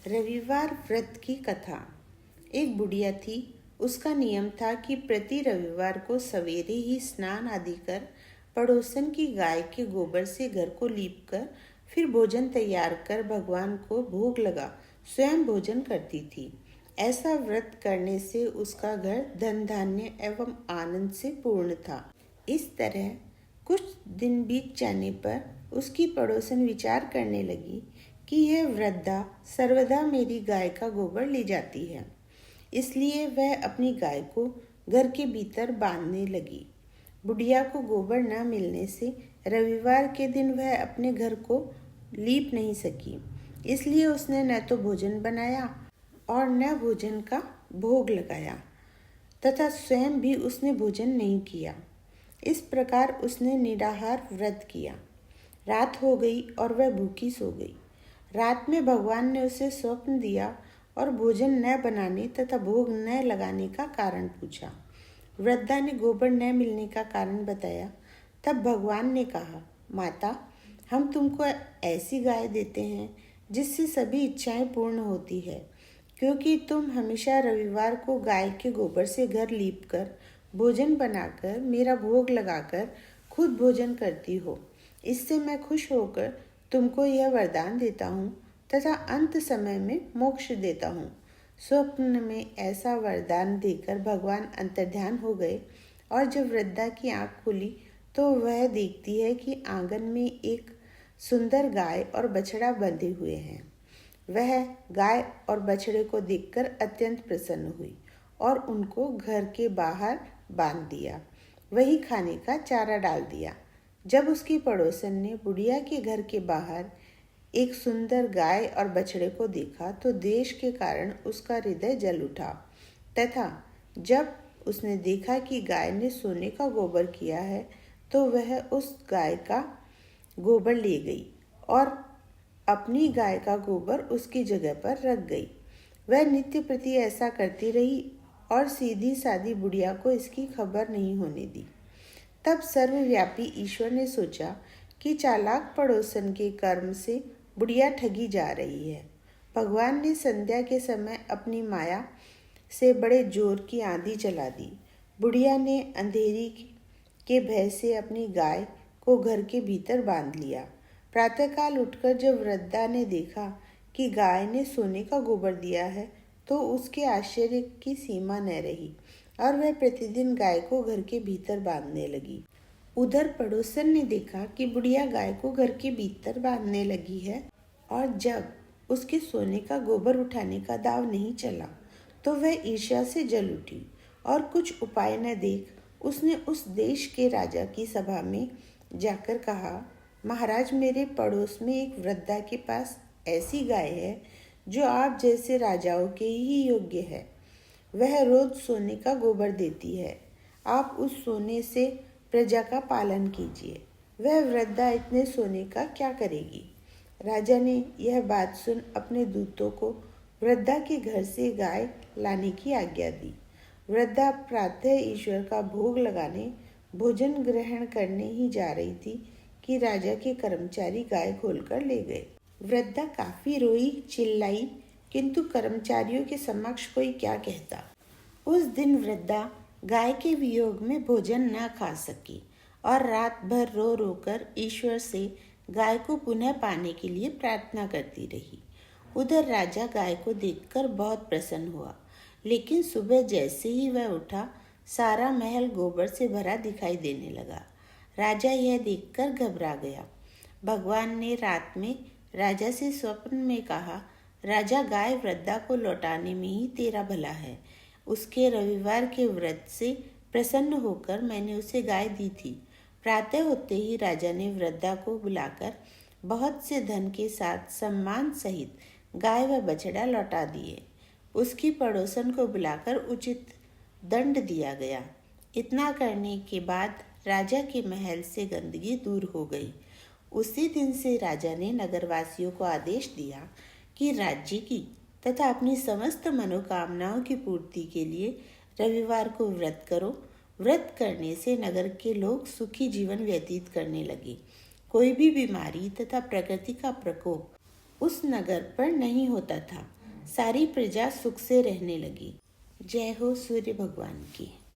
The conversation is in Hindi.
रविवार व्रत की कथा। एक बुढ़िया थी। उसका नियम था कि प्रति रविवार को सवेरे ही स्नान आदि कर पड़ोसन की गाय के गोबर से घर को लीप कर फिर भोजन तैयार कर भगवान को भोग लगा स्वयं भोजन करती थी। ऐसा व्रत करने से उसका घर धन धान्य एवं आनंद से पूर्ण था। इस तरह कुछ दिन बीत जाने पर उसकी पड़ोसन विचार करने लगी कि यह वृद्धा सर्वदा मेरी गाय का गोबर ले जाती है, इसलिए वह अपनी गाय को घर के भीतर बांधने लगी। बुढ़िया को गोबर न मिलने से रविवार के दिन वह अपने घर को लीप नहीं सकी, इसलिए उसने न तो भोजन बनाया और न भोजन का भोग लगाया तथा स्वयं भी उसने भोजन नहीं किया। इस प्रकार उसने निराहार व्रत किया। रात हो गई और वह भूखी सो गई। रात में भगवान ने उसे स्वप्न दिया और भोजन न बनाने तथा भोग न लगाने का कारण पूछा। वृद्धा ने गोबर न मिलने का कारण बताया। तब भगवान ने कहा, माता, हम तुमको ऐसी गाय देते हैं जिससे सभी इच्छाएं पूर्ण होती है, क्योंकि तुम हमेशा रविवार को गाय के गोबर से घर लीप कर भोजन बनाकर मेरा भोग लगाकर खुद भोजन करती हो। इससे मैं खुश होकर तुमको यह वरदान देता हूँ तथा अंत समय में मोक्ष देता हूँ। स्वप्न में ऐसा वरदान देकर भगवान अंतर्ध्यान हो गए और जब वृद्धा की आंख खुली तो वह देखती है कि आंगन में एक सुंदर गाय और बछड़ा बंधे हुए हैं। वह गाय और बछड़े को देखकर अत्यंत प्रसन्न हुई और उनको घर के बाहर बांध दिया। वही खाने का चारा डाल दिया। जब उसकी पड़ोसन ने बुढ़िया के घर के बाहर एक सुंदर गाय और बछड़े को देखा तो देश के कारण उसका हृदय जल उठा तथा जब उसने देखा कि गाय ने सोने का गोबर किया है तो वह उस गाय का गोबर ले गई और अपनी गाय का गोबर उसकी जगह पर रख गई। वह नित्य प्रति ऐसा करती रही और सीधी सादी बुढ़िया को इसकी खबर नहीं होने दी। तब सर्वव्यापी ईश्वर ने सोचा कि चालाक पड़ोसन के कर्म से बुढ़िया ठगी जा रही है। भगवान ने संध्या के समय अपनी माया से बड़े जोर की आंधी चला दी। बुढ़िया ने अंधेरी के भय से अपनी गाय को घर के भीतर बांध लिया। प्रातःकाल उठकर जब वृद्धा ने देखा कि गाय ने सोने का गोबर दिया है तो उसके आश्चर्य की सीमा न रही और वह प्रतिदिन गाय को घर के भीतर बांधने लगी। उधर पड़ोसन ने देखा कि बुढ़िया गाय को घर के भीतर बांधने लगी है और जब उसके सोने का गोबर उठाने का दाव नहीं चला तो वह ईर्ष्या से जल उठी और कुछ उपाय न देख उसने उस देश के राजा की सभा में जाकर कहा, महाराज, मेरे पड़ोस में एक वृद्धा के पास ऐसी गाय है जो आप जैसे राजाओं के ही योग्य है। वह रोज सोने का गोबर देती है। आप उस सोने से प्रजा का पालन कीजिए। वह वृद्धा इतने सोने का क्या करेगी? राजा ने यह बात सुन अपने दूतों को वृद्धा के घर से गाय लाने की आज्ञा दी। वृद्धा प्रातः ईश्वर का भोग लगाने भोजन ग्रहण करने ही जा रही थी कि राजा के कर्मचारी गाय खोलकर ले गए। वृद्धा काफी रोई, चिल्लाई, किंतु कर्मचारियों के समक्ष कोई क्या कहता। उस दिन वृद्धा गाय के वियोग में भोजन न खा सकी और रात भर रो रो कर ईश्वर से गाय को पुनः पाने के लिए प्रार्थना करती रही। उधर राजा गाय को देखकर बहुत प्रसन्न हुआ, लेकिन सुबह जैसे ही वह उठा सारा महल गोबर से भरा दिखाई देने लगा। राजा यह देखकर घबरा गया। भगवान ने रात में राजा से स्वप्न में कहा, राजा, गाय वृद्धा को लौटाने में ही तेरा भला है। उसके रविवार के व्रत से प्रसन्न होकर मैंने उसे गाय दी थी। प्रातः होते ही राजा ने वृद्धा को बुलाकर बहुत से धन के साथ सम्मान सहित गाय व बछड़ा लौटा दिए। उसकी पड़ोसन को बुलाकर उचित दंड दिया गया। इतना करने के बाद राजा के महल से गंदगी दूर हो गई। उसी दिन से राजा ने नगरवासियों को आदेश दिया कि राज्य की तथा अपनी समस्त मनोकामनाओं की पूर्ति के लिए रविवार को व्रत करो। व्रत करने से नगर के लोग सुखी जीवन व्यतीत करने लगे। कोई भी बीमारी तथा प्रकृति का प्रकोप उस नगर पर नहीं होता था। सारी प्रजा सुख से रहने लगी। जय हो सूर्य भगवान की।